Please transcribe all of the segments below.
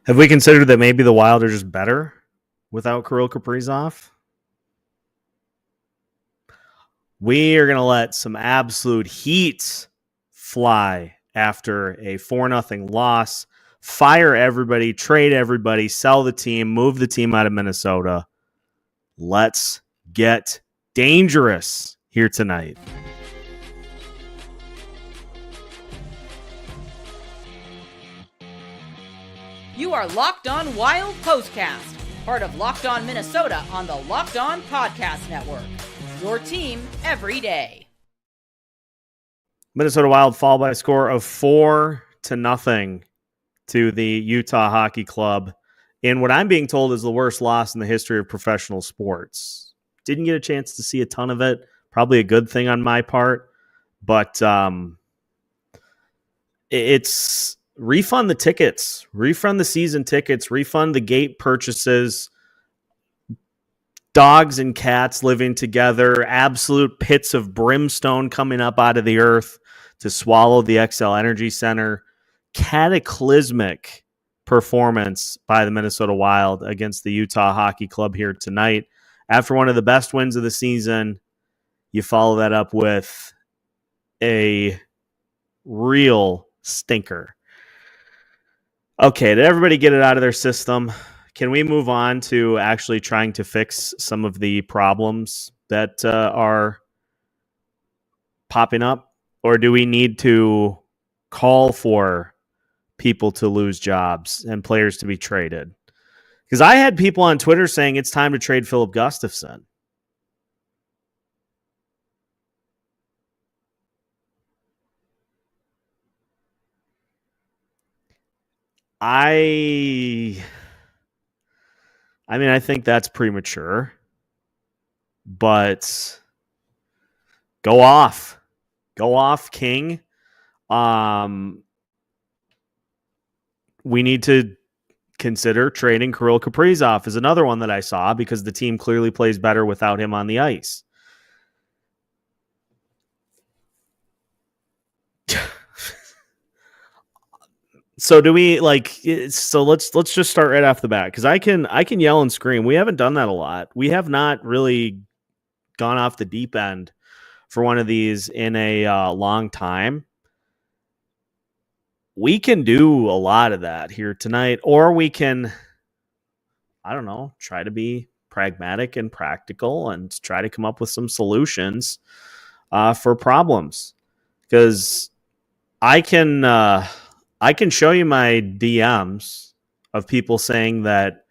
Have we considered that maybe the Wild are just better without Kirill Kaprizov? We are going to let some absolute heat fly after a 4-0 loss. Fire everybody, trade everybody, sell the team, move the team out of Minnesota. Let's get dangerous here tonight. You are Locked On Wild POSTCAST, part of Locked On Minnesota on the Locked On Podcast Network. Your team every day. Minnesota Wild fall by a score of 4-0 to the Utah Hockey Club in what I'm being told is the worst loss in the history of professional sports. Didn't get a chance to see a ton of it. Probably a good thing on my part. But it's refund the tickets, refund the season tickets, refund the gate purchases. Dogs and cats living together, absolute pits of brimstone coming up out of the earth to swallow the Xcel Energy Center. Cataclysmic performance by the Minnesota Wild against the Utah Hockey Club here tonight. After one of the best wins of the season, you follow that up with a real stinker. Okay, did everybody get it out of their system? Can we move on to actually trying to fix some of the problems that are popping up? Or do we need to call for people to lose jobs and players to be traded? Because I had people on Twitter saying it's time to trade Filip Gustavsson. I mean, I think that's premature, but go off, King. We need to consider trading Kirill Kaprizov is another one that I saw because the team clearly plays better without him on the ice. So do we so let's just start right off the bat because I can yell and scream. We haven't done that a lot. We have not really gone off the deep end for one of these in a long time. We can do a lot of that here tonight, or we can, I don't know, try to be pragmatic and practical and try to come up with some solutions for problems. Because I can show you my DMs of people saying that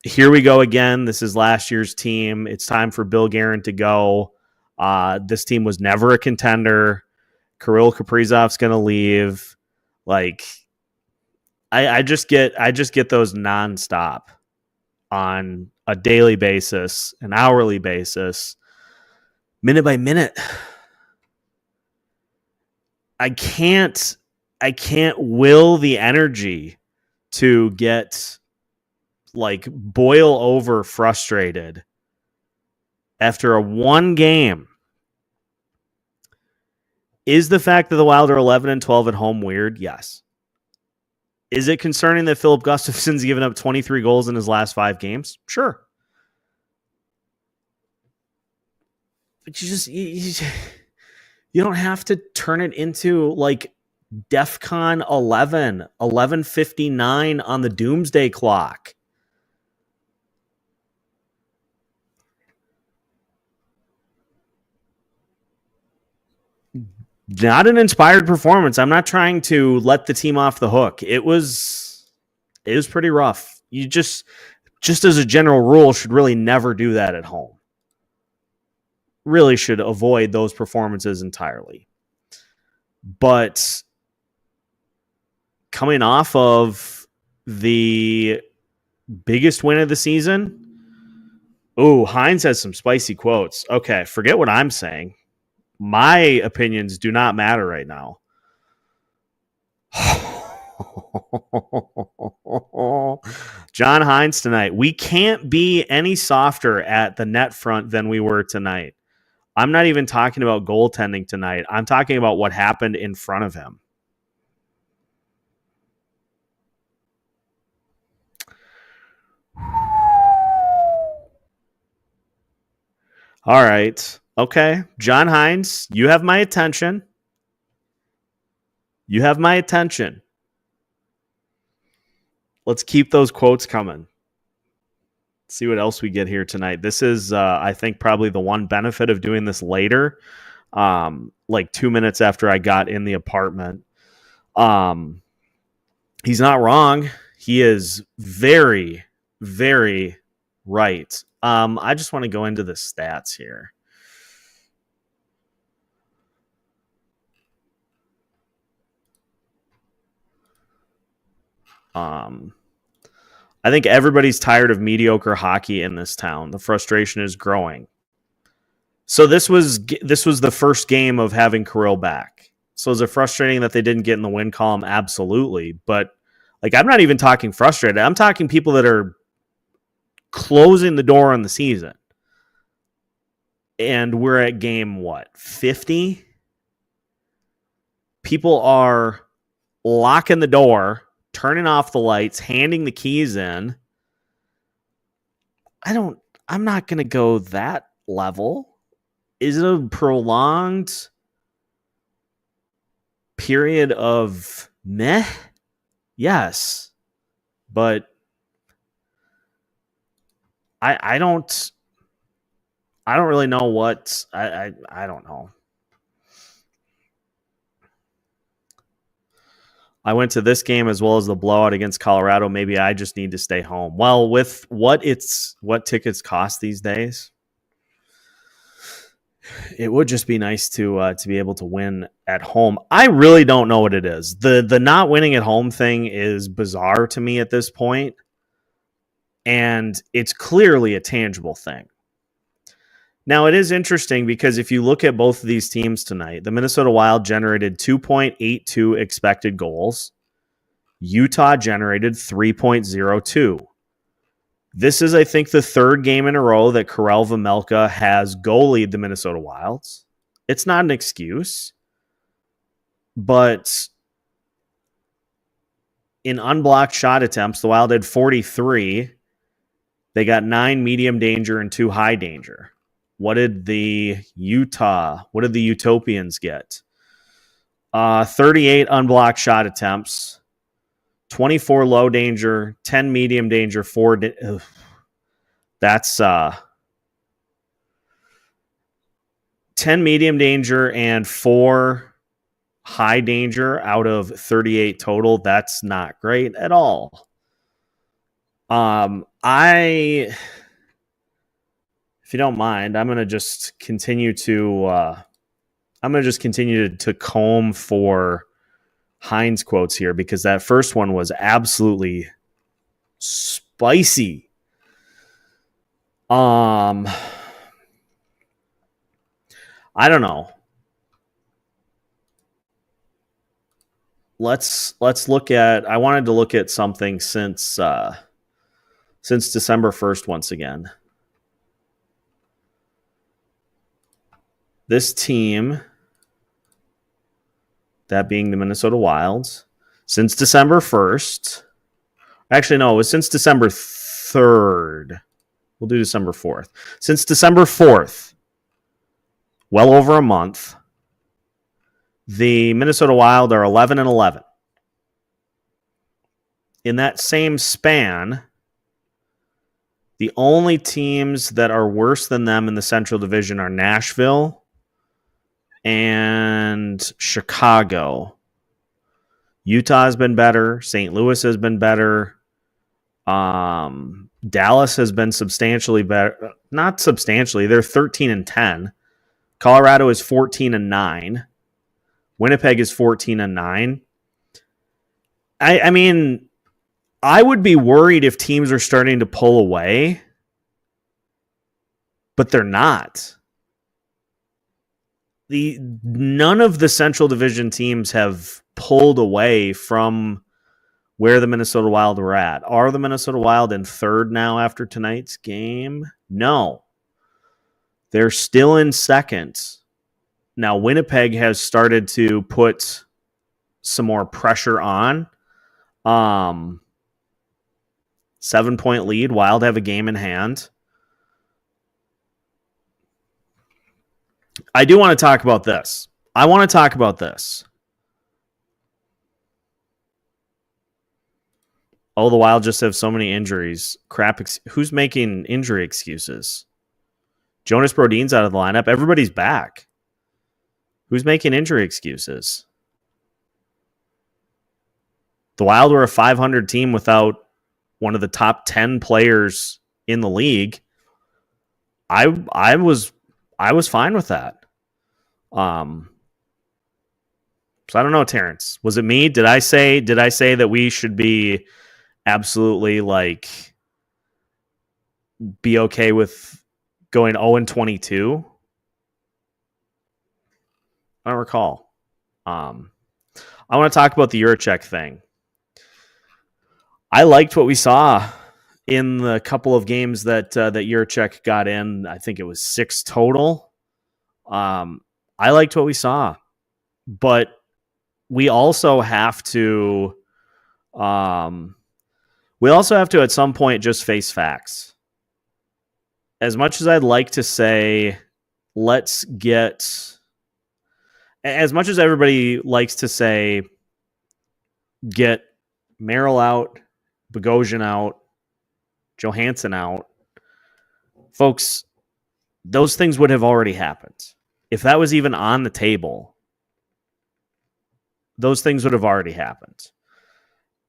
here we go again. This is last year's team. It's time for Bill Guerin to go. This team was never a contender. Kirill Kaprizov's going to leave. Like, I just get those nonstop on a daily basis, an hourly basis, minute by minute. I can't will the energy to get boil over frustrated after a one game. Is the fact that the Wild are 11-12 at home weird? Yes. Is it concerning that Filip Gustavsson's given up 23 goals in his last 5 games? Sure. But you don't have to turn it into DEFCON 11:59 on the doomsday clock. Not an inspired performance. I'm not trying to let the team off the hook. It was pretty rough. You just as a general rule should really never do that at home. Really should avoid those performances entirely. But coming off of the biggest win of the season, Hynes has some spicy quotes. Okay, forget what I'm saying. My opinions do not matter right now. John Hynes tonight. We can't be any softer at the net front than we were tonight. I'm not even talking about goaltending tonight. I'm talking about what happened in front of him. All right. Okay. John Hynes, you have my attention. You have my attention. Let's keep those quotes coming. See what else we get here tonight. This is, I think, probably the one benefit of doing this later, like 2 minutes after I got in the apartment. He's not wrong. He is very, very right. I just want to go into the stats here. I think everybody's tired of mediocre hockey in this town. The frustration is growing. So this was the first game of having Kirill back. So is it frustrating that they didn't get in the win column? Absolutely. But like, I'm not even talking frustrated. I'm talking people that are closing the door on the season. And we're at game, 50? People are locking the door, turning off the lights, handing the keys in. I'm not going to go that level. Is it a prolonged period of meh? Yes. But I don't really know what I don't know. I went to this game as well as the blowout against Colorado. Maybe I just need to stay home. Well, with what tickets cost these days, it would just be nice to be able to win at home. I really don't know what it is. The not winning at home thing is bizarre to me at this point, and it's clearly a tangible thing. Now, it is interesting because if you look at both of these teams tonight, the Minnesota Wild generated 2.82 expected goals. Utah generated 3.02. This is, I think, the third game in a row that Karel Vejmelka has goalied the Minnesota Wilds. It's not an excuse, but in unblocked shot attempts, the Wild had 43. They got 9 medium danger and 2 high danger. What did the Utopians get? 38 unblocked shot attempts, 24 low danger, 10 medium danger, 4. That's 10 medium danger and 4 high danger out of 38 total. That's not great at all. If you don't mind, I'm going to just continue to comb for Hynes quotes here, because that first one was absolutely spicy. I don't know. Let's look at. I wanted to look at something since December 1st once again. This team, that being the Minnesota Wilds, since December 1st. Actually, no, it was since December 3rd. We'll do December 4th. Since December 4th, well over a month, the Minnesota Wild are 11-11. In that same span, the only teams that are worse than them in the Central Division are Nashville and Chicago. Utah has been better. St. Louis has been better. Dallas has been substantially better. Not substantially. They're 13-10. Colorado is 14-9. Winnipeg is 14-9. I mean, I would be worried if teams are starting to pull away, but they're not. None of the Central Division teams have pulled away from where the Minnesota Wild were at. Are the Minnesota Wild in third now after tonight's game? No. They're still in second. Now, Winnipeg has started to put some more pressure on. 7-point lead. Wild have a game in hand. I do want to talk about this. Oh, the Wild just have so many injuries. Crap. Who's making injury excuses? Jonas Brodin's out of the lineup. Everybody's back. Who's making injury excuses? The Wild were a 500 team without one of the top 10 players in the league. I was fine with that. So I don't know, Terrence. Was it me? Did I say that we should be absolutely be okay with going 0-22? I don't recall. I want to talk about the Jiricek thing. I liked what we saw in the couple of games that Jiricek got in. I think it was 6 total. I liked what we saw, but we also have to at some point just face facts. As much as I'd like to say, as much as everybody likes to say, get Merrill out, Bogosian out, Johansson out, folks, those things would have already happened. If that was even on the table, those things would have already happened.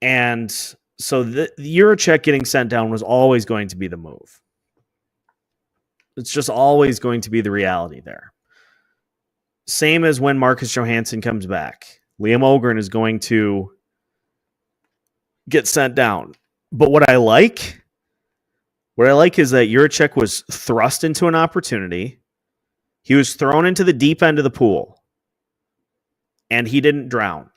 And so the Jiricek getting sent down was always going to be the move. It's just always going to be the reality there. Same as when Marcus Johansson comes back. Liam Ogren is going to get sent down. But what I like is that Jiricek was thrust into an opportunity. He was thrown into the deep end of the pool. And he didn't drown.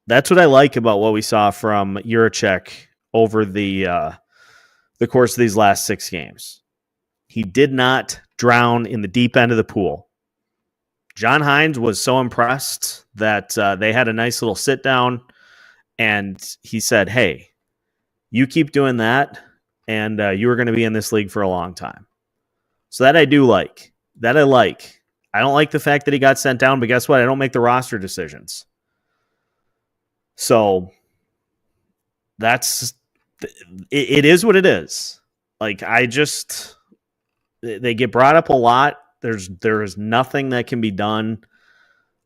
That's what I like about what we saw from Jiricek over the course of these last 6 games. He did not drown in the deep end of the pool. John Hynes was so impressed that they had a nice little sit down, and he said, hey, you keep doing that, and you are going to be in this league for a long time. So that I do like. That I like. I don't like the fact that he got sent down, but guess what? I don't make the roster decisions. So it is what it is. They get brought up a lot. There is nothing that can be done.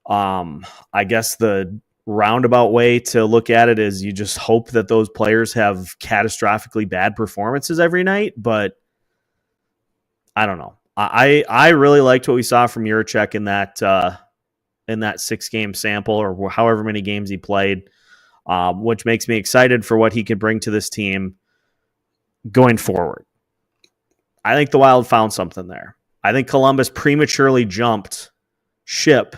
I guess the roundabout way to look at it is you just hope that those players have catastrophically bad performances every night, but I don't know. I really liked what we saw from Jiricek in that 6-game sample or however many games he played, which makes me excited for what he could bring to this team going forward. I think the Wild found something there. I think Columbus prematurely jumped ship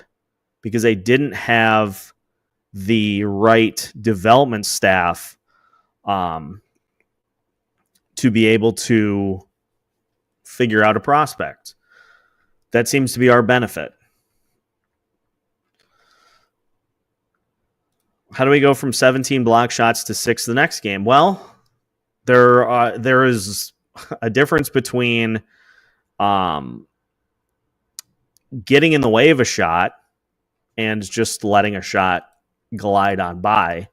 because they didn't have the right development staff to be able to figure out a prospect. That seems to be our benefit. How do we go from 17 block shots to 6 the next game? Well, there is a difference between getting in the way of a shot and just letting a shot glide on by.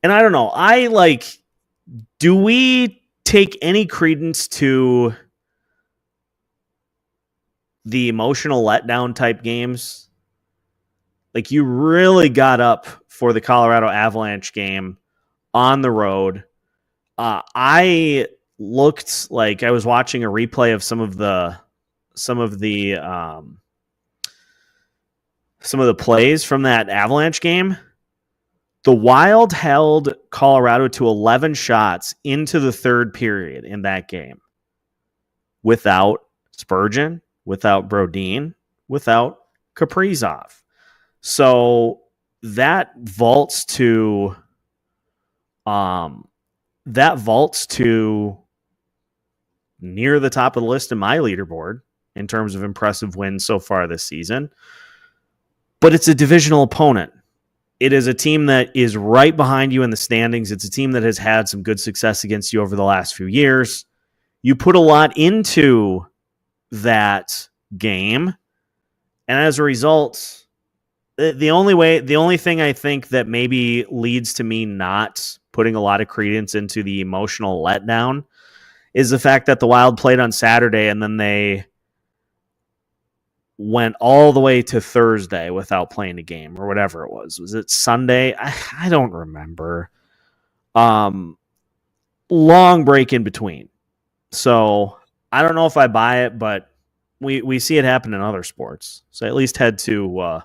And I don't know. Do we take any credence to the emotional letdown type games? You really got up for the Colorado Avalanche game on the road. I looked like I was watching a replay of some of the plays from that Avalanche game. The Wild held Colorado to 11 shots into the third period in that game without Spurgeon, without Brodin, without Kaprizov. So that vaults to near the top of the list in my leaderboard in terms of impressive wins so far this season. But it's a divisional opponent. It is a team that is right behind you in the standings. It's a team that has had some good success against you over the last few years. You put a lot into that game. And as a result, the only thing I think that maybe leads to me not putting a lot of credence into the emotional letdown is the fact that the Wild played on Saturday and then they went all the way to Thursday without playing a game or whatever it was. Was it Sunday? I don't remember. Long break in between. So I don't know if I buy it, but we see it happen in other sports. So I at least had to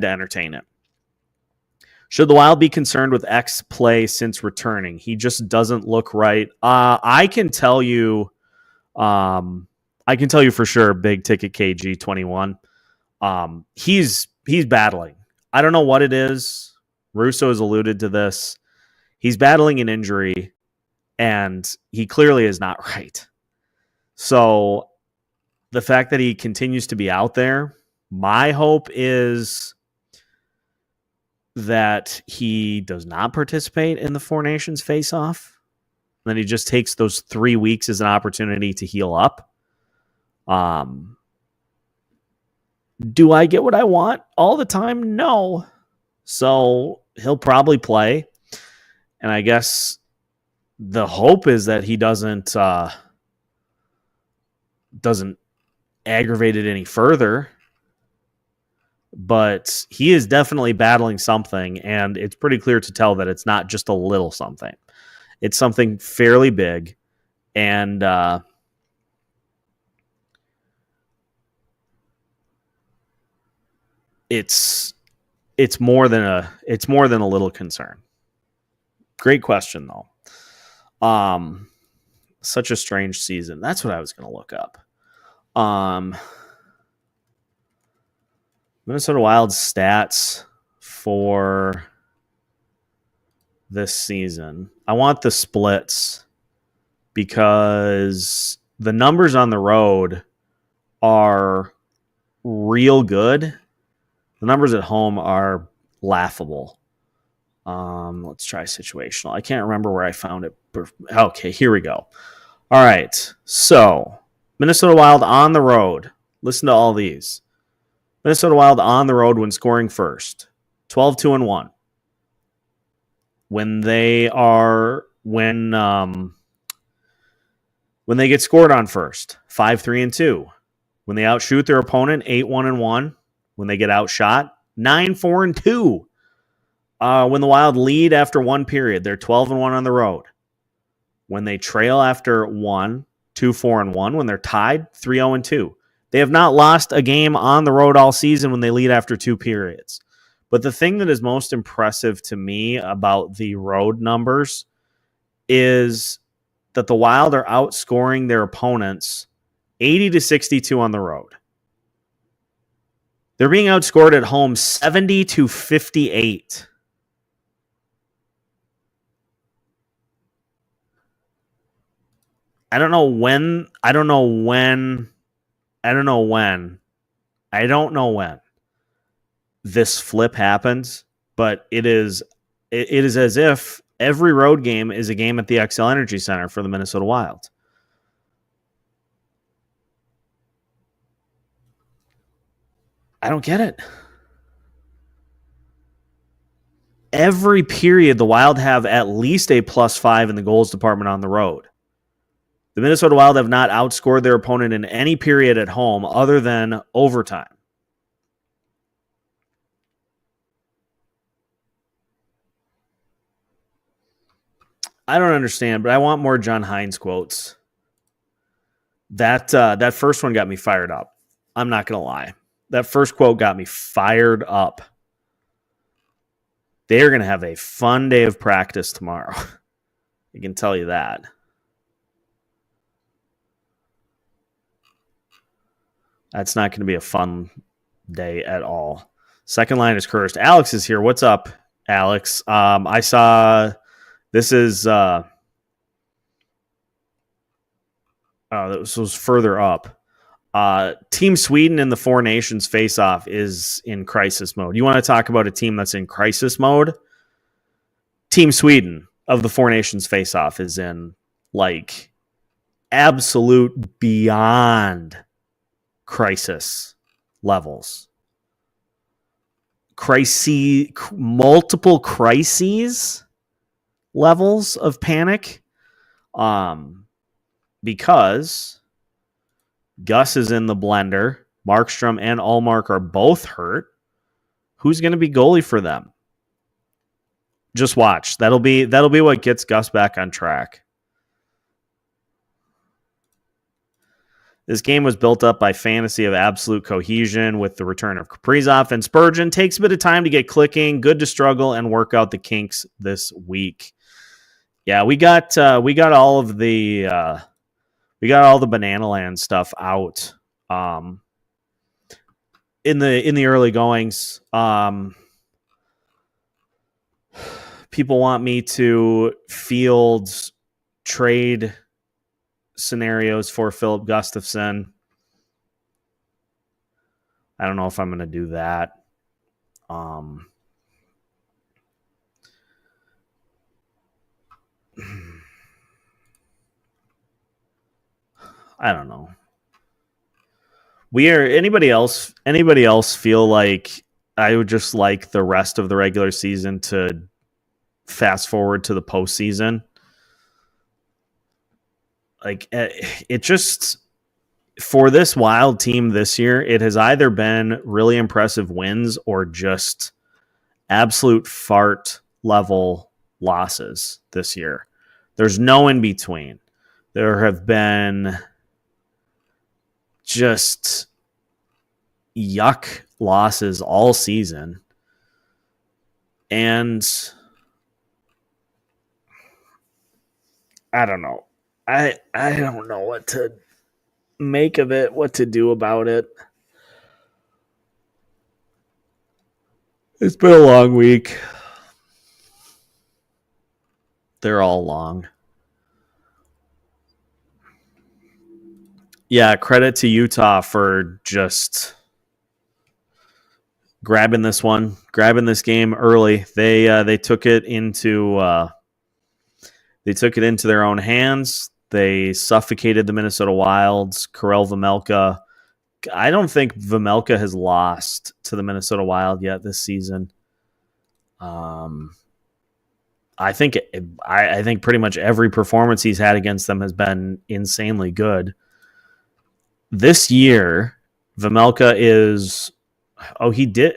entertain it. Should the Wild be concerned with X play since returning? He just doesn't look right. I can tell you for sure, big ticket KG 21. He's battling. I don't know what it is. Russo has alluded to this. He's battling an injury, and he clearly is not right. So the fact that he continues to be out there, my hope is that he does not participate in the Four Nations face-off. Then he just takes those 3 weeks as an opportunity to heal up. Do I get what I want all the time? No. So he'll probably play. And I guess the hope is that he doesn't aggravate it any further. But he is definitely battling something, and it's pretty clear to tell that it's not just a little something. It's something fairly big, and it's more than a little concern. Great question though. Such a strange season. That's what I was going to look up. Minnesota Wild stats for this season. I want the splits because the numbers on the road are real good. The numbers at home are laughable. Let's try situational. I can't remember where I found it. Okay, here we go. All right. So, Minnesota Wild on the road. Listen to all these. Minnesota Wild on the road when scoring first. 12-2-1. When they get scored on first, 5-3-2. When they outshoot their opponent, 8-1-1. When they get outshot, 9-4-2. When the Wild lead after one period, they're 12-1 on the road. When they trail after one, 2-4-1. When they're tied, 3-0-2. They have not lost a game on the road all season when they lead after two periods. But the thing that is most impressive to me about the road numbers is that the Wild are outscoring their opponents 80-62 on the road. They're being outscored at home 70-58. I don't know when this flip happens, but it is as if every road game is a game at the Xcel Energy Center for the Minnesota Wild. I don't get it. Every period, the Wild have at least a +5 in the goals department on the road. The Minnesota Wild have not outscored their opponent in any period at home other than overtime. I don't understand, but I want more John Hynes quotes. That first one got me fired up. I'm not going to lie. That first quote got me fired up. They're going to have a fun day of practice tomorrow. I can tell you that. That's not going to be a fun day at all. Second line is cursed. Alex is here. What's up, Alex? I saw this is this was further up. Team Sweden in the Four Nations face-off is in crisis mode. You want to talk about a team that's in crisis mode? Team Sweden of the Four Nations face-off is in absolute beyond crisis levels. Multiple crises levels of panic. Because Gus is in the blender. Markstrom and Ullmark are both hurt. Who's going to be goalie for them? Just watch. That'll be what gets Gus back on track. This game was built up by fantasy of absolute cohesion with the return of Kaprizov and Spurgeon. Takes a bit of time to get clicking. Good to struggle and work out the kinks this week. Yeah, we got all the Banana Land stuff out in the early goings. People want me to field trade scenarios for Filip Gustavsson. I don't know if I'm going to do that. I don't know. Anybody else feel like I would just like the rest of the regular season to fast forward to the postseason? Like, it just, for this Wild team this year, it has either been really impressive wins or just absolute fart level losses this year. There's no in between. There have been just yuck losses all season. And I don't know. I don't know what to make of it, what to do about it. It's been a long week. They're all long. Yeah, credit to Utah for just grabbing this this game early. They took it into their own hands. They suffocated the Minnesota Wilds. Karel Vejmelka. I don't think Vejmelka has lost to the Minnesota Wild yet this season. I think pretty much every performance he's had against them has been insanely good. This year, Vejmelka is... Oh, he did...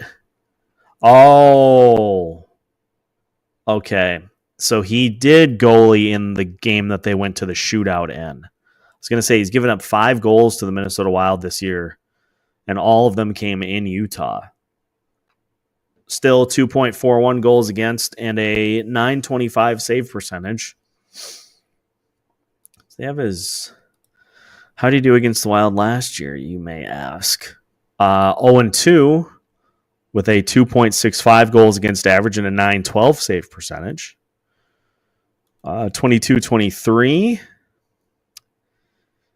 Oh. Okay. So he did goalie in the game that they went to the shootout in. I was going to say he's given up 5 goals to the Minnesota Wild this year, and all of them came in Utah. Still 2.41 goals against and a .925 save percentage. So they have his... How did he do against the Wild last year, you may ask? 0-2 with a 2.65 goals against average and a .912 save percentage. 22-23.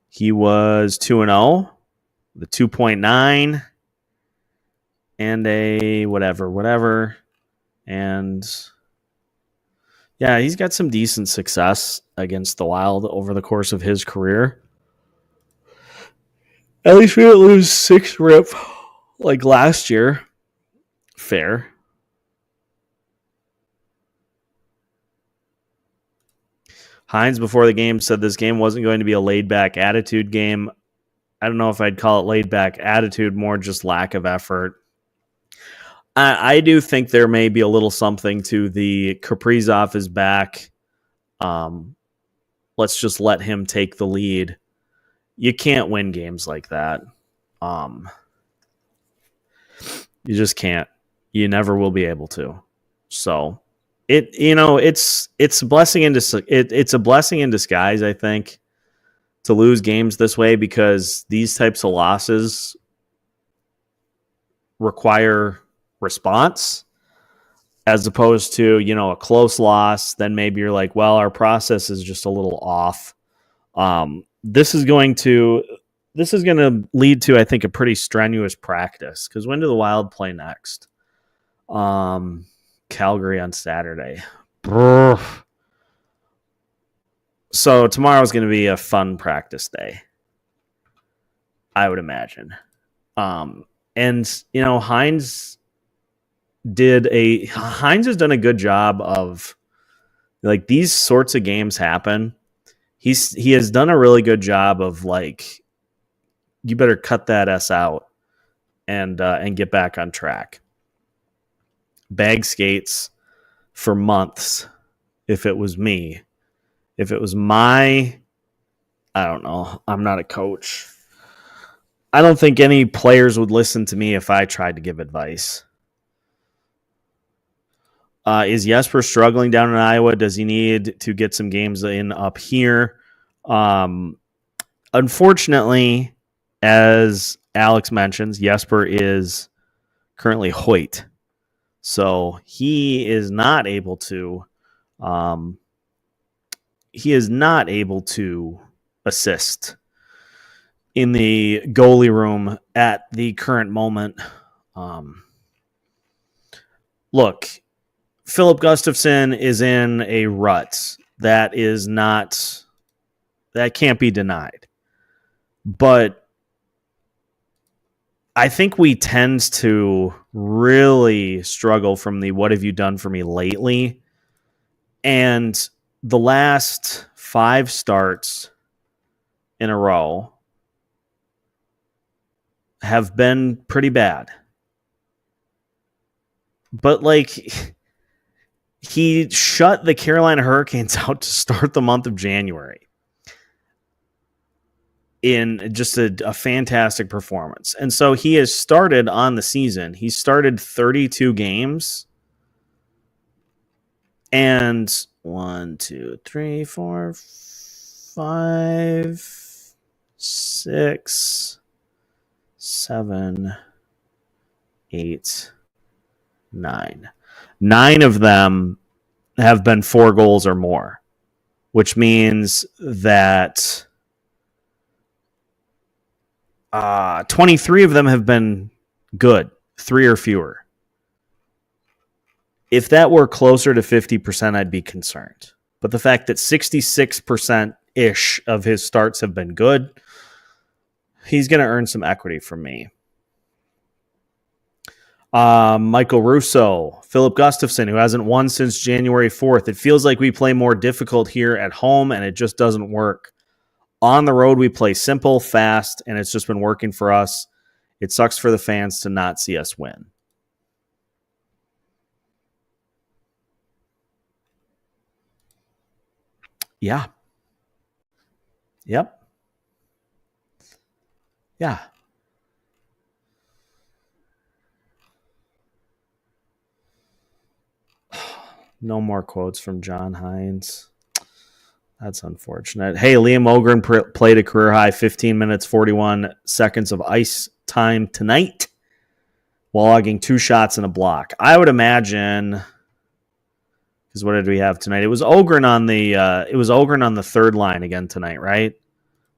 He was 2-0 with a 2.9 and a whatever. And yeah, he's got some decent success against the Wild over the course of his career. At least we didn't lose 6 rip like last year. Fair. Hynes before the game said this game wasn't going to be a laid-back attitude game. I don't know if I'd call it laid-back attitude, more just lack of effort. I do think there may be a little something to the Kaprizov is back. Let's just let him take the lead. You can't win games like that. You just can't. You never will be able to. So it's a blessing in disguise, I think, to lose games this way, because these types of losses require response, as opposed to, a close loss. Then maybe you're like, well, our process is just a little off. This is going to lead to, I think, a pretty strenuous practice, because when do the Wild play next? Calgary on Saturday. So tomorrow's going to be a fun practice day. I would imagine. And you know, Hynes has done a good job of, like, these sorts of games happen. He has done a really good job of, like, you better cut that S out and get back on track. Bag skates for months. If it was me, if it was I don't know. I'm not a coach. I don't think any players would listen to me if I tried to give advice. Is Jesper struggling down in Iowa? Does he need to get some games in up here? Unfortunately, as Alex mentions, Jesper is currently Hoyt. So he is not able to assist in the goalie room at the current moment. Look, Filip Gustavsson is in a rut. That can't be denied. But I think we tend to really struggle from the "what have you done for me lately?" And the last 5 starts in a row have been pretty bad. But, like, he shut the Carolina Hurricanes out to start the month of January in just a fantastic performance. And so he has started on the season. He started 32 games. And 1, 2, 3, 4, 5, 6, 7, 8, 9. 9 of them have been 4 goals or more, which means that 23 of them have been good, 3 or fewer. If that were closer to 50%, I'd be concerned. But the fact that 66%-ish of his starts have been good, he's going to earn some equity from me. Michael Russo, Filip Gustavsson, who hasn't won since January 4th. It feels like we play more difficult here at home, and it just doesn't work. On the road, we play simple, fast, and it's just been working for us. It sucks for the fans to not see us win. Yeah. Yep. Yeah. No more quotes from John Hynes. That's unfortunate. Hey, Liam Ogren played a career high 15 minutes, 41 seconds of ice time tonight, while logging 2 shots and a block. I would imagine, because what did we have tonight? It was Ogren on the third line again tonight, right?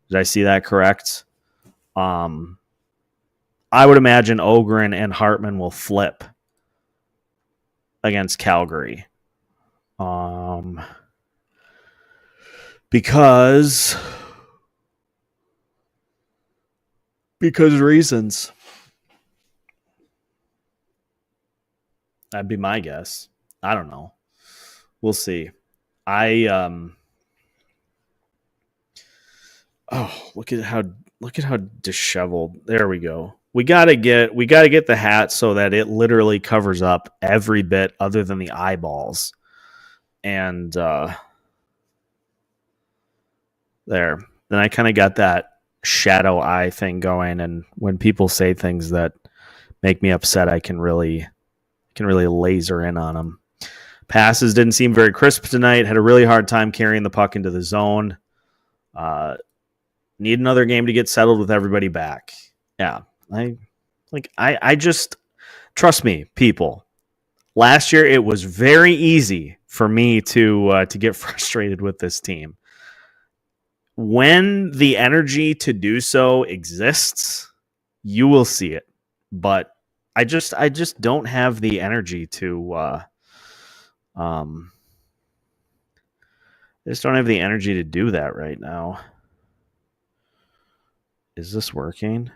Did I see that correct? I would imagine Ogren and Hartman will flip against Calgary. Because reasons. That'd be my guess. I don't know. We'll see. Look at how disheveled. There we go. We gotta get the hat so that it literally covers up every bit other than the eyeballs. And there. Then I kind of got that shadow eye thing going, and when people say things that make me upset, I can really laser in on them. Passes didn't seem very crisp tonight. Had a really hard time carrying the puck into the zone. Need another game to get settled with everybody back. Yeah. I just trust me, people. Last year it was very easy for me to get frustrated with this team. When the energy to do so exists, you will see it. But I just don't have the energy to I just don't have the energy to do that right now. Is this working?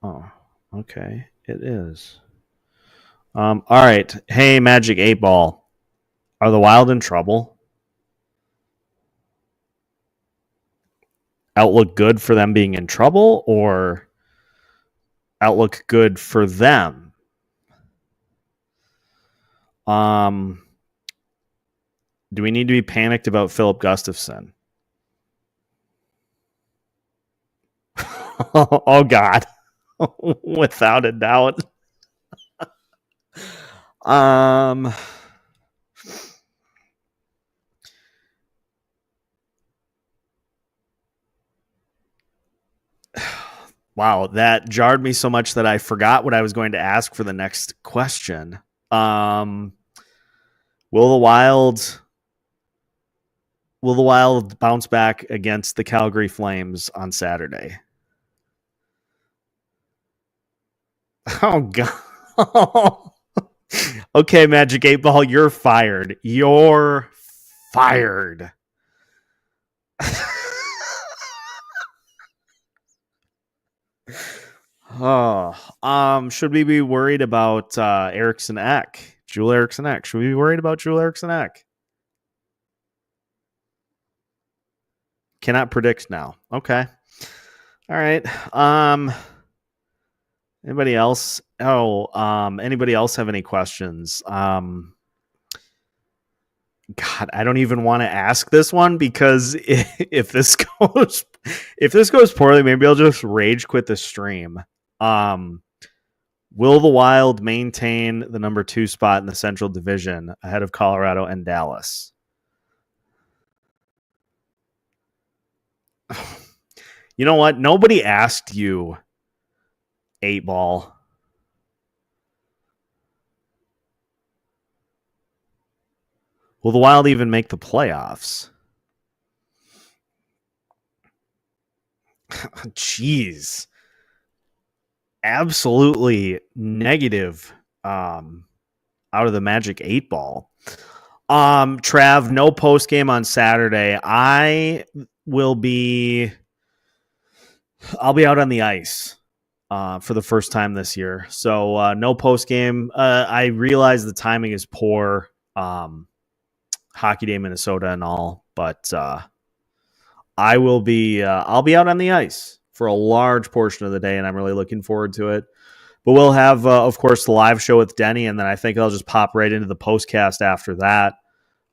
Oh, okay. It is. All right. Hey, Magic 8-Ball. Are the Wild in trouble? Outlook good for them being in trouble, or outlook good for them? Do we need to be panicked about Filip Gustavsson? Oh, God. Without a doubt. Wow, that jarred me so much that I forgot what I was going to ask for the next question. Will the Wild bounce back against the Calgary Flames on Saturday? Oh, God. Okay, Magic 8-Ball, you're fired. You're fired. Should we be worried about Eriksson Ek? Joel Eriksson Ek. Should we be worried about Joel Eriksson Ek? Cannot predict now. Okay. All right. Anybody else? Anybody else have any questions? God, I don't even want to ask this one because if this goes poorly, maybe I'll just rage quit the stream. Will the Wild maintain the number 2 spot in the Central Division ahead of Colorado and Dallas? You know what? Nobody asked you, 8-Ball. Will the Wild even make the playoffs? Jeez. Absolutely negative out of the Magic 8-Ball. Trav, no post game on Saturday. I'll be out on the ice for the first time this year. So no post game. I realize the timing is poor. Hockey Day Minnesota and all, but I'll be out on the ice for a large portion of the day, and I'm really looking forward to it. But we'll have, of course, the live show with Denny, and then I think I'll just pop right into the postcast after that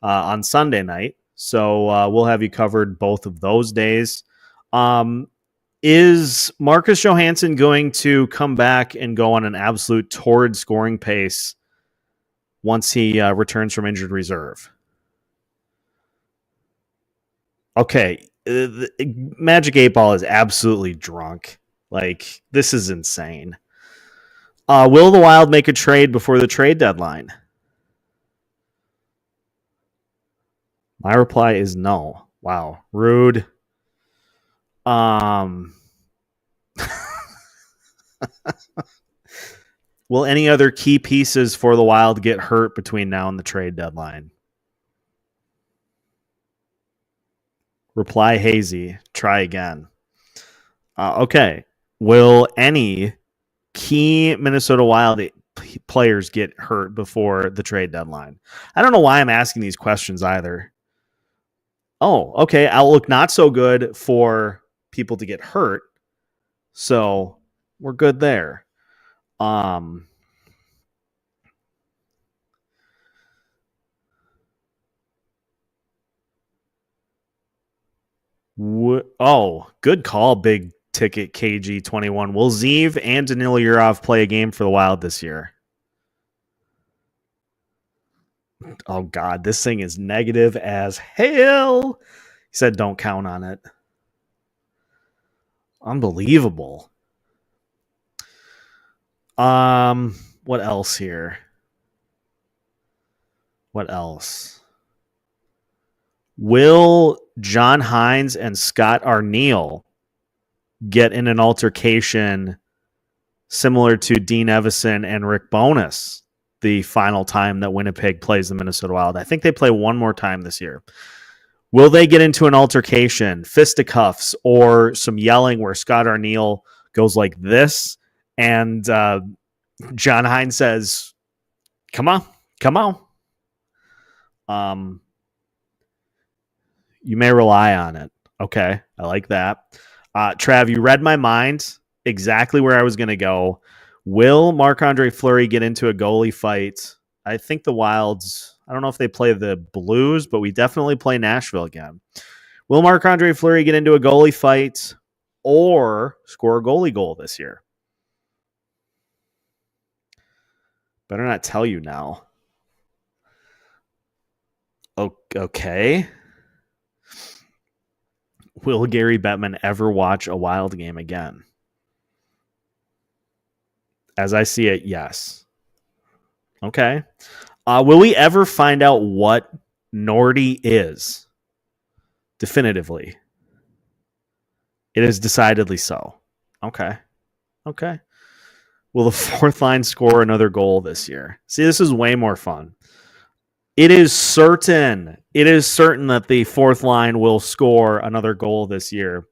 on Sunday night. So we'll have you covered both of those days. Is Marcus Johansson going to come back and go on an absolute torrid scoring pace once he returns from injured reserve? Okay, Magic 8-Ball is absolutely drunk. Like, this is insane. Will the Wild make a trade before the trade deadline? My reply is no. Wow, rude. Will any other key pieces for the Wild get hurt between now and the trade deadline? Reply hazy. Try again. Okay. Will any key Minnesota Wild players get hurt before the trade deadline? I don't know why I'm asking these questions either. Oh, okay. Outlook not so good for people to get hurt. So we're good there. Good call, big ticket KG21. Will Zeev and Danil Yurov play a game for the Wild this year? Oh, God, this thing is negative as hell. He said don't count on it. Unbelievable. What else here? What else? Will John Hynes and Scott Arniel get in an altercation similar to Dean Evison and Rick Bowness the final time that Winnipeg plays the Minnesota Wild? I think they play one more time this year. Will they get into an altercation, fisticuffs, or some yelling where Scott Arniel goes like this and John Hynes says, come on. You may rely on it. Okay, I like that. Trav, you read my mind exactly where I was going to go. Will Marc-Andre Fleury get into a goalie fight? I think the Wilds, I don't know if they play the Blues, but we definitely play Nashville again. Will Marc-Andre Fleury get into a goalie fight or score a goalie goal this year? Better not tell you now. Okay. Will Gary Bettman ever watch a Wild game again? As I see it, yes. Okay. Will we ever find out what Nordy is? Definitively. It is decidedly so. Okay. Will the fourth line score another goal this year? See, this is way more fun. It is certain that the fourth line will score another goal this year.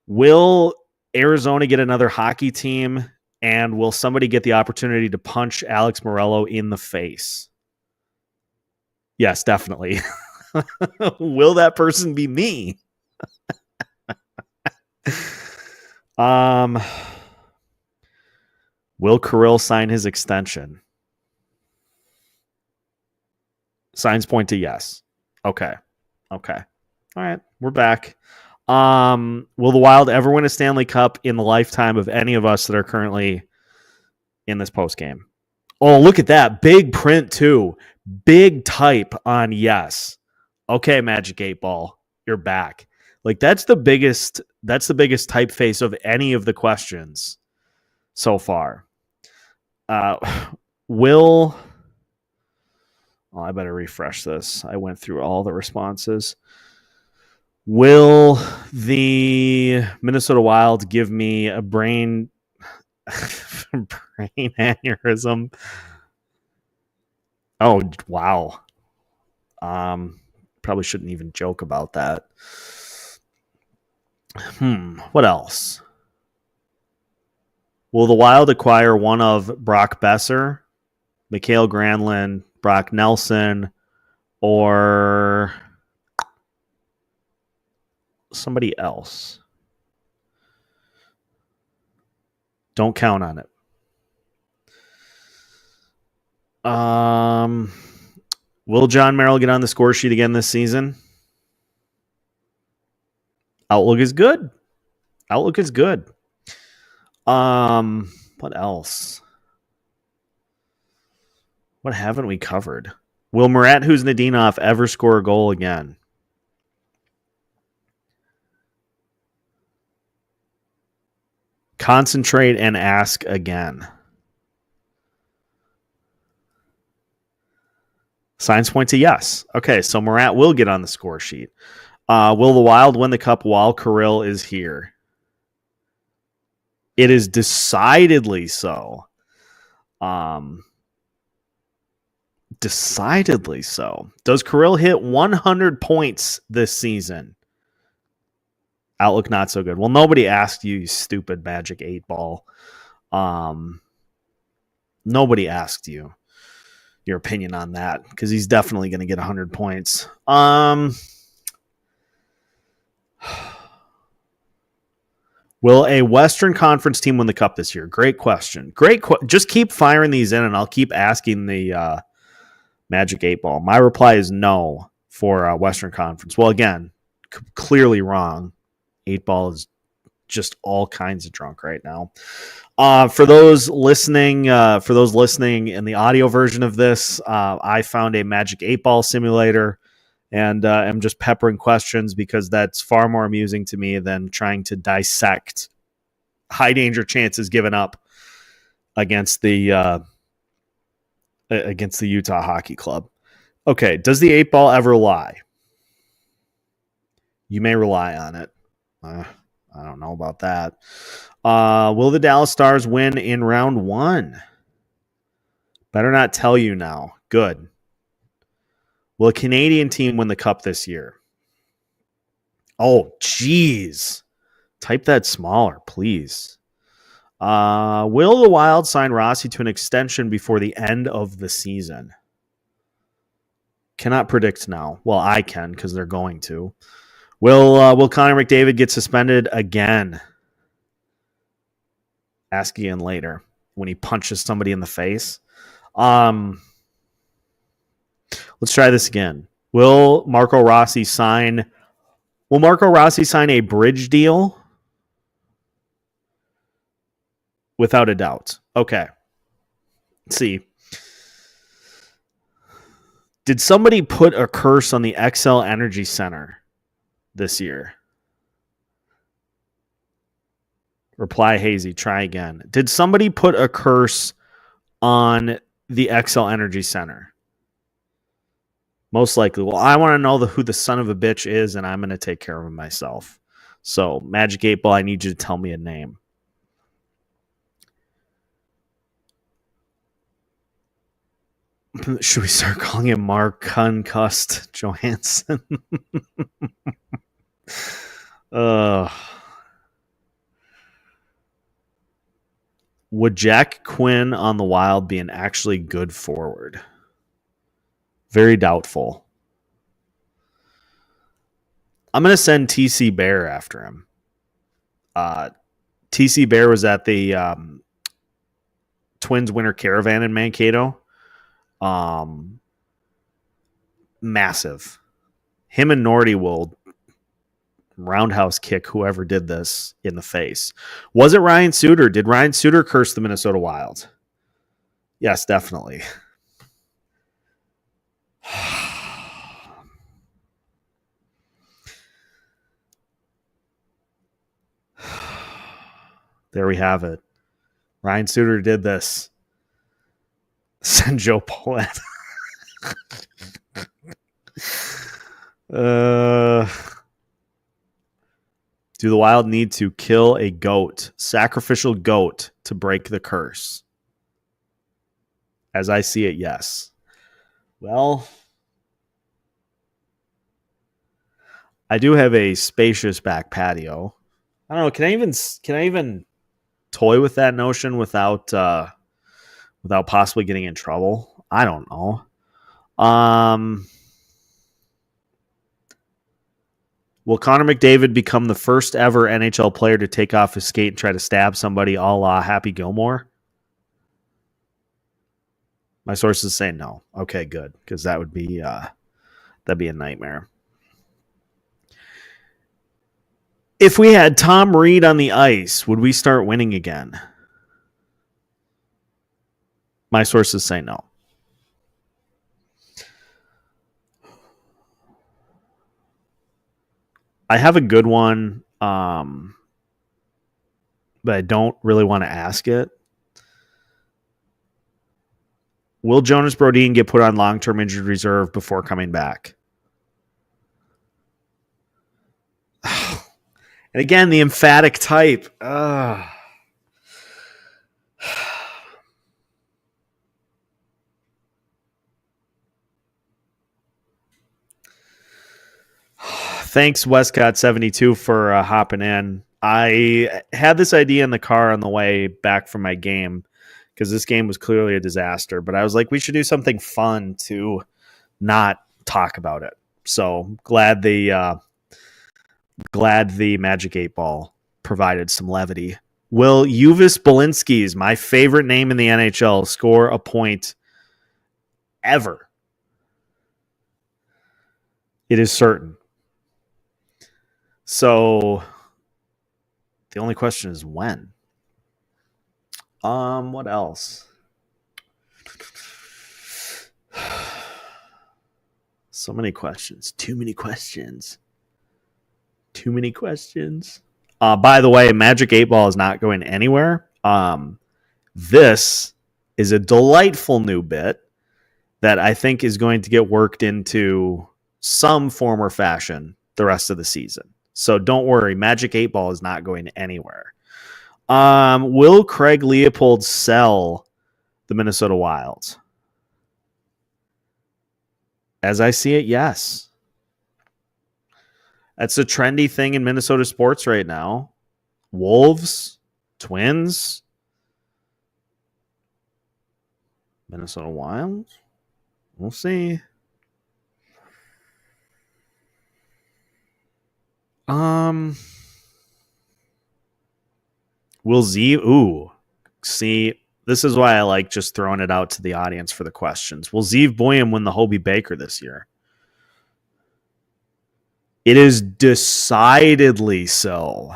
Will Arizona get another hockey team? And will somebody get the opportunity to punch Alex Morello in the face? Yes, definitely. Will that person be me? Will Kirill sign his extension? Signs point to yes. Okay. All right, we're back. Will the Wild ever win a Stanley Cup in the lifetime of any of us that are currently in this post game? Oh, look at that. Big print too. Big type on yes. Okay, Magic 8-Ball, you're back. Like that's the biggest typeface of any of the questions so far. I better refresh this. I went through all the responses. Will the Minnesota Wild give me a brain aneurysm? Oh, wow. Probably shouldn't even joke about that. What else? Will the Wild acquire one of Brock Besser, Mikael Granlund, Brock Nelson, or somebody else? Don't count on it. Will John Merrill get on the score sheet again this season? Outlook is good. What else? What haven't we covered? Will Murat Kuznetsov ever score a goal again? Concentrate and ask again. Signs point to yes. Okay, so Murat will get on the score sheet. Will the Wild win the Cup while Kirill is here? It is decidedly so. Decidedly so. Does Kirill hit 100 points this season? Outlook not so good. Well, nobody asked you, you stupid Magic 8-Ball. Nobody asked you your opinion on that because he's definitely going to get 100 points. Will a Western Conference team win the Cup this year? Great question. Just keep firing these in, and I'll keep asking the Magic 8-Ball. My reply is no for Western Conference. Well, again, clearly wrong. 8-Ball is just all kinds of drunk right now. For those listening in the audio version of this, I found a Magic 8-Ball simulator, and I'm just peppering questions because that's far more amusing to me than trying to dissect high danger chances given up against the Utah Hockey Club. Okay, does the 8-Ball ever lie? You may rely on it. I don't know about that. Will the Dallas Stars win in round 1? Better not tell you now. Good. Will a Canadian team win the Cup this year? Oh, geez. Type that smaller, please. Will the Wild sign Rossi to an extension before the end of the season? Cannot predict now. Well, I can because they're going to. Will Connor McDavid get suspended again? Ask again later when he punches somebody in the face. Let's try this again. Will Marco Rossi sign a bridge deal? Without a doubt. Okay. Let's see. Did somebody put a curse on the Xcel Energy Center this year? Reply hazy. Try again. Did somebody put a curse on the Xcel Energy Center? Most likely. Well, I want to know who the son of a bitch is, and I'm going to take care of him myself. So, Magic 8-Ball, I need you to tell me a name. Should we start calling him Mark Concussed Johansson? Would Jack Quinn on the Wild be an actually good forward? Very doubtful. I'm going to send TC Bear after him. TC Bear was at the Twins Winter Caravan in Mankato. Massive. Him and Nordy will roundhouse kick whoever did this in the face. Was it Ryan Suter? Did Ryan Suter curse the Minnesota Wild? Yes, definitely. There we have it. Ryan Suter did this. Send Joe Paulette. Do the Wild need to kill a goat, sacrificial goat, to break the curse? As I see it, yes. Well, I do have a spacious back patio. I don't know. Can I even toy with that notion without possibly getting in trouble? I don't know. Will Connor McDavid become the first ever NHL player to take off his skate and try to stab somebody a la Happy Gilmore? My sources say no. Okay, good, because that'd be a nightmare. If we had Tom Reed on the ice, would we start winning again? My sources say no. I have a good one, but I don't really want to ask it. Will Jonas Brodin get put on long-term injured reserve before coming back? And again, the emphatic type. Thanks, Westcott72, for hopping in. I had this idea in the car on the way back from my game because this game was clearly a disaster. But I was like, we should do something fun to not talk about it. So glad the Magic 8-Ball provided some levity. Will Uvis Bolinskis, my favorite name in the NHL, score a point ever? It is certain. So the only question is when. What else? So many questions. Too many questions. By the way, Magic 8-Ball is not going anywhere. This is a delightful new bit that I think is going to get worked into some form or fashion the rest of the season. So don't worry, Magic 8-Ball is not going anywhere. Will Craig Leopold sell the Minnesota Wild? As I see it, yes. That's a trendy thing in Minnesota sports right now. Wolves, Twins, Minnesota Wild. We'll see. Will Z? Ooh, see, this is why I like just throwing it out to the audience for the questions. Will Zeev Boyum win the Hobie Baker this year? It is decidedly so.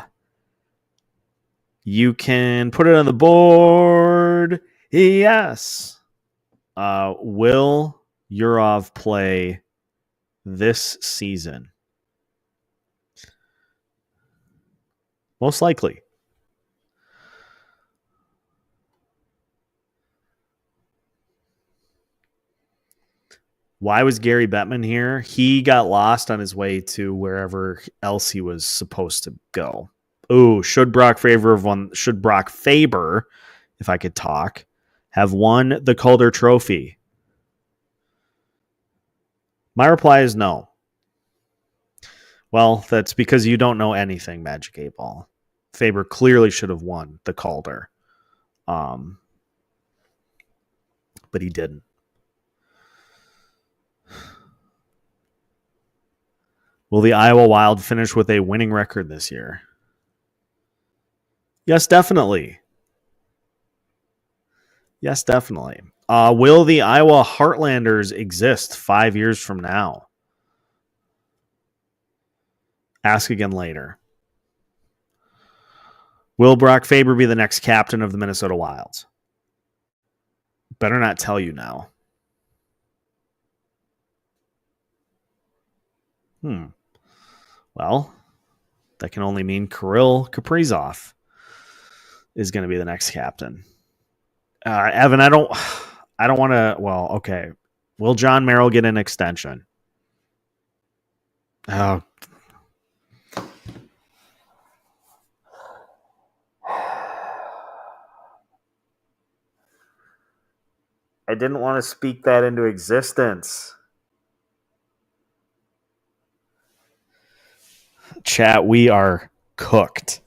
You can put it on the board. Yes. Will Yurov play this season? Most likely. Why was Gary Bettman here? He got lost on his way to wherever else he was supposed to go. Ooh, should Brock Faber, if I could talk, have won the Calder Trophy? My reply is no. Well, that's because you don't know anything, Magic 8-Ball. Faber clearly should have won the Calder. But he didn't. Will the Iowa Wild finish with a winning record this year? Yes, definitely. Yes, definitely. Will the Iowa Heartlanders exist 5 years from now? Ask again later. Will Brock Faber be the next captain of the Minnesota Wilds? Better not tell you now. Well, that can only mean Kirill Kaprizov is going to be the next captain. Evan, I don't want to. Well, okay. Will John Merrill get an extension? Oh. I didn't want to speak that into existence. Chat, we are cooked.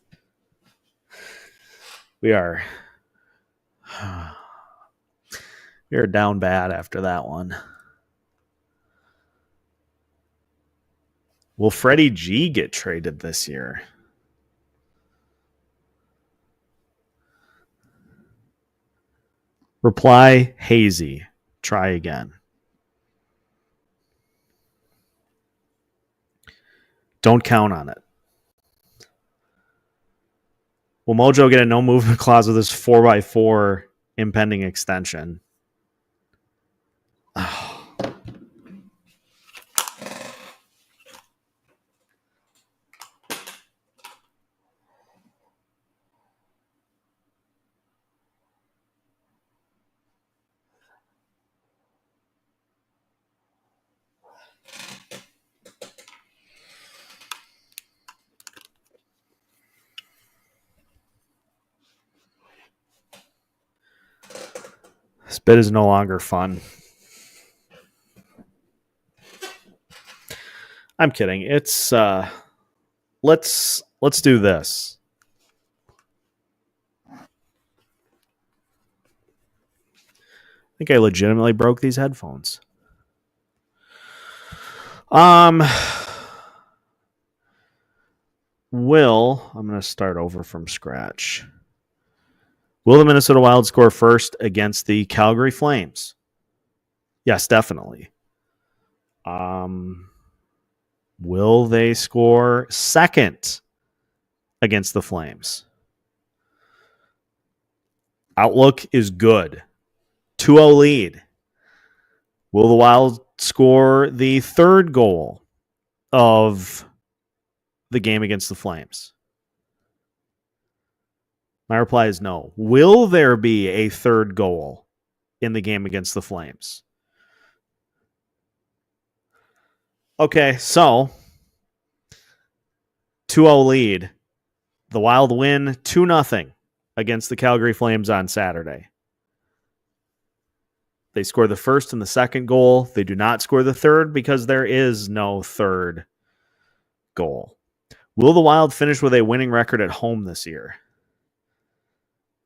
We are down bad after that one. Will Freddie G get traded this year? Reply hazy. Try again. Don't count on it. Will Mojo get a no movement clause with his 4x4 impending extension? Oh. This bit is no longer fun. I'm kidding. It's let's do this. I think I legitimately broke these headphones. I'm going to start over from scratch. Will the Minnesota Wild score first against the Calgary Flames? Yes, definitely. Will they score second against the Flames? Outlook is good. 2-0 lead. Will the Wild score the third goal of the game against the Flames? My reply is no. Will there be a third goal in the game against the Flames? Okay, so 2-0 lead. The Wild win 2-0 against the Calgary Flames on Saturday. They score the first and the second goal. They do not score the third because there is no third goal. Will the Wild finish with a winning record at home this year?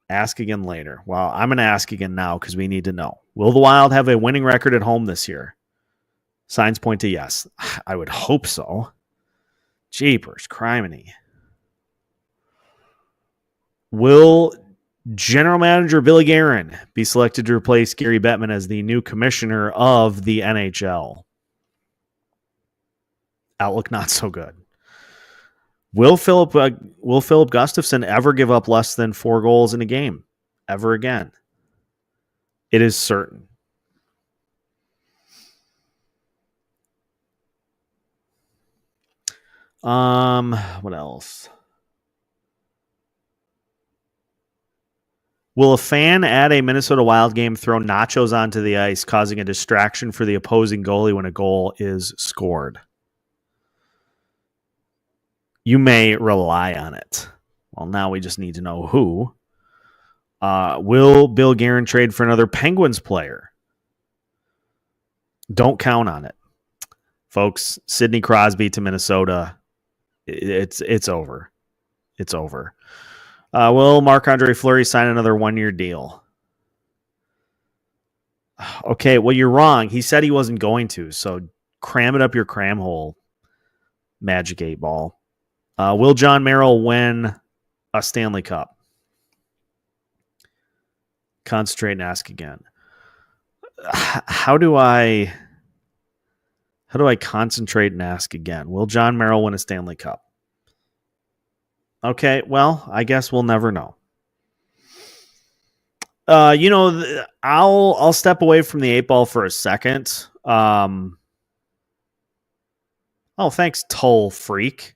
Ask again later. Well, I'm going to ask again now because we need to know. Will the Wild have a winning record at home this year? Signs point to yes. I would hope so. Jeepers, criminy. Will General Manager Billy Guerin be selected to replace Gary Bettman as the new commissioner of the NHL? Outlook not so good. Will Filip Gustavsson ever give up less than 4 goals in a game? Ever again? It is certain. What else? Will a fan at a Minnesota Wild game throw nachos onto the ice, causing a distraction for the opposing goalie when a goal is scored? You may rely on it. Well, now we just need to know who. Will Bill Guerin trade for another Penguins player? Don't count on it. Folks, Sidney Crosby to Minnesota, it's over. It's over. Will Marc-Andre Fleury sign another 1-year deal? Okay, well, you're wrong. He said he wasn't going to, so cram it up your cram hole, Magic 8-ball. Will John Merrill win a Stanley Cup? Concentrate and ask again. How do I concentrate and ask again? Will John Merrill win a Stanley Cup? Okay, well, I guess we'll never know. I'll step away from the 8-ball for a second. Thanks, Toll Freak.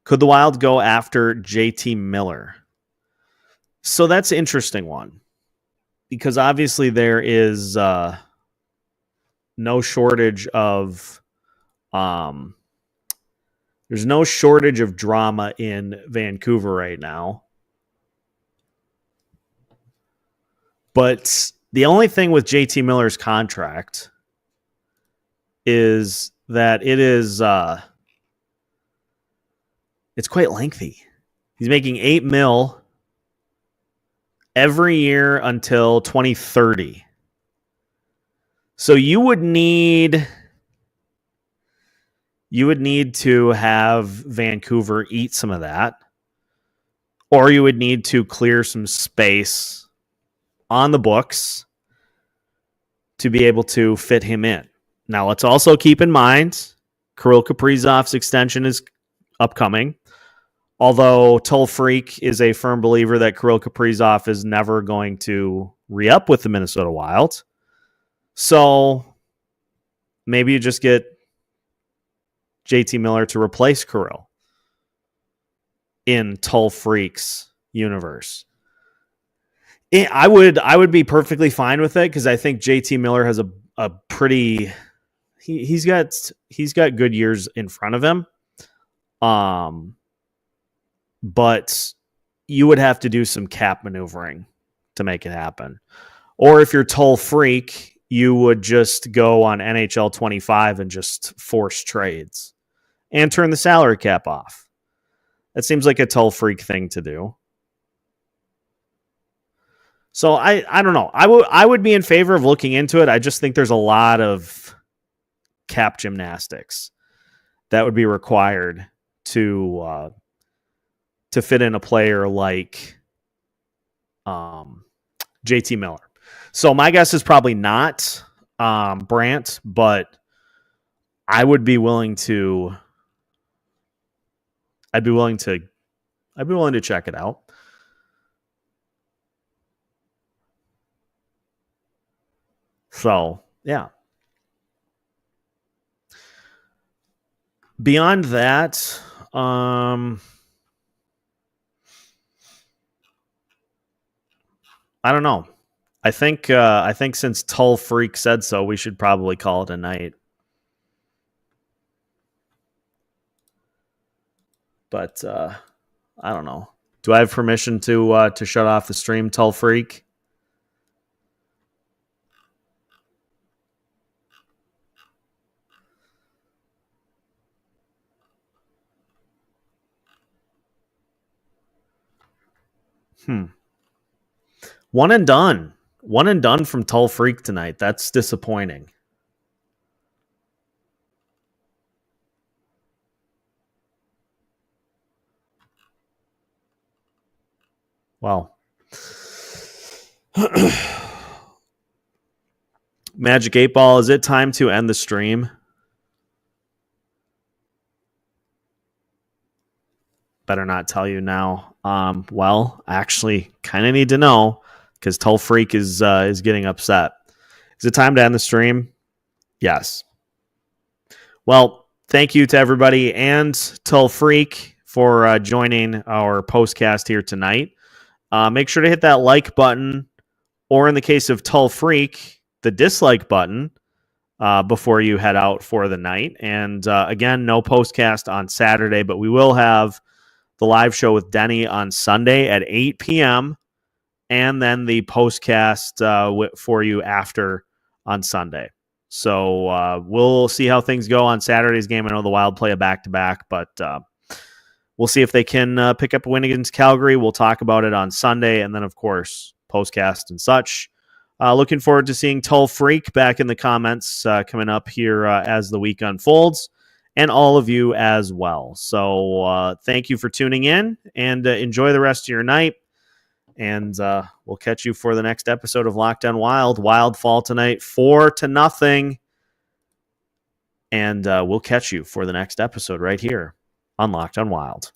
Could the Wild go after JT Miller? So that's an interesting one. Because obviously there is no shortage of there's no shortage of drama in Vancouver right now. But the only thing with JT Miller's contract is that it's quite lengthy. He's making $8 million every year until 2030. So you would need to have Vancouver eat some of that, or you would need to clear some space on the books to be able to fit him in. Now, let's also keep in mind Kirill Kaprizov's extension is upcoming. Although Toll Freak is a firm believer that Kirill Kaprizov is never going to re-up with the Minnesota Wild. So maybe you just get JT Miller to replace Kirill in Toll Freak's universe. I would be perfectly fine with it because I think JT Miller has a pretty he's got good years in front of him. But you would have to do some cap maneuvering to make it happen. Or if you're Toll Freak, you would just go on NHL 25 and just force trades and turn the salary cap off. That seems like a Toll Freak thing to do. So I don't know. I would be in favor of looking into it. I just think there's a lot of cap gymnastics that would be required to fit in a player like JT Miller. So my guess is probably not Brandt, but I'd be willing to check it out. So, yeah. Beyond that, I don't know. I think since Toll Freak said so, we should probably call it a night. But I don't know. Do I have permission to shut off the stream, Toll Freak? One and done. One and done from Tull Freak tonight. That's disappointing. Well, Magic 8-Ball, is it time to end the stream? Better not tell you now. Well, I actually kind of need to know because Tull Freak is getting upset. Is it time to end the stream? Yes. Well, thank you to everybody and Tull Freak for joining our postcast here tonight. Make sure to hit that like button, or in the case of Tull Freak, the dislike button before you head out for the night. And again, no postcast on Saturday, but we will have the live show with Denny on Sunday at 8 p.m. and then the postcast for you after on Sunday. So we'll see how things go on Saturday's game. I know the Wild play a back-to-back, but we'll see if they can pick up a win against Calgary. We'll talk about it on Sunday, and then, of course, postcast and such. Looking forward to seeing Tull Freak back in the comments coming up here as the week unfolds, and all of you as well. So thank you for tuning in, and enjoy the rest of your night. And we'll catch you for the next episode of Locked On Wild. Wild fall tonight 4-0. And we'll catch you for the next episode right here on Locked On Wild.